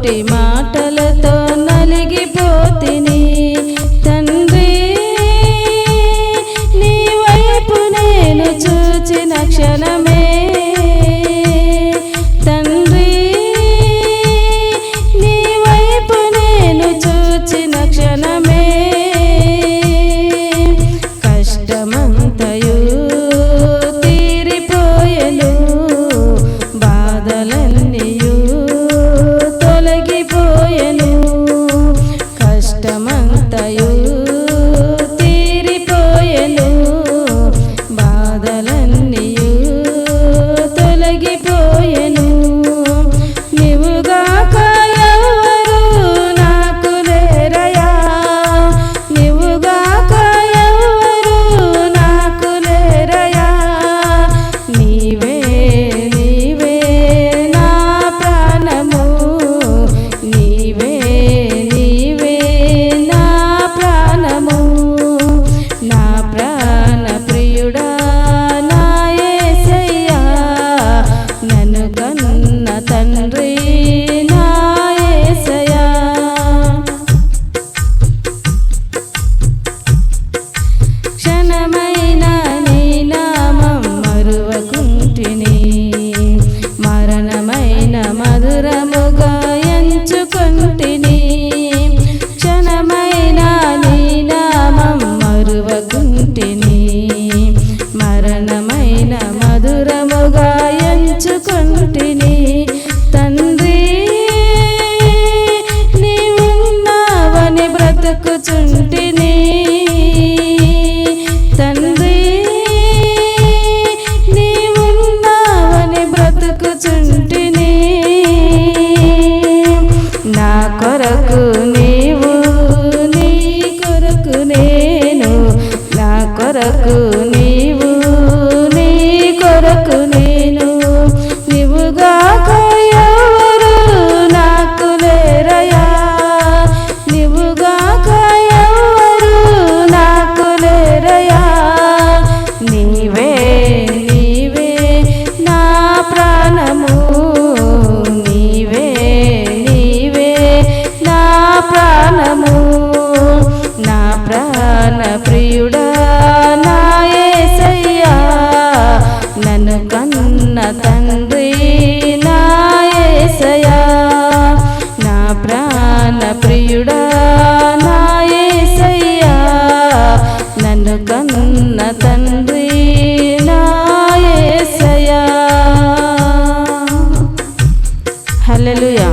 నోటి మాటలతో నలిగిపోతిని తండ్రి నీ వైపు నేను చూచిన క్షణమే తండ్రి నీ వైపు నేను చూచిన క్షణమే కష్టమంతయు తీరిపోయెను బాధలన్నీయు తొలగిపోయెను కష్టమంతయు తీరిపోయెను బాధలన్నీయు తొలగిపోయెను నీవుగాక ఎవరు నాకు లేరయా నీవుగాక ఎవరు నాకు లేరయా నీవే నీవే నా ప్రాణము నీవే నీవే నా ప్రాణము నా ప్రాణ ప్రియుడా నా యేసయ్యా నన్ను కన్న తండ్రి నా యేసయ్యా క్షణమైన నీ నామం మరువకుంటిని మరణమైన మధురముగా ఎంచుకొంటిని క్షణమైన నీ నామం మరువకుంటిని మరణమైన మధురముగా ఎంచుకొంటిని తండ్రి నీవున్నావని బ్రతుకుచుంటిని తండ్రి నీవున్నావని బ్రతుకుచుంటిని నా కొరకు నీవు నీ కొరకు నేను నా కొరకు నీవు నీ కొరకు నేను నీవుగాక ఎవరు నాకు లేరయా నీవుగాక ఎవరు నాకు లేరయా నీవే నీవే నా ప్రాణము నీవే నీవే నా ప్రాణము నా ప్రాణ ప్రియుడా నా యేసయ్యా నన్ను కన్న తండ్రి నా యేసయ్యా నా ప్రాణ ప్రియుడా నా యేసయ్యా నన్ను కన్న తండ్రి నా యేసయ్యా హల్లెలూయా.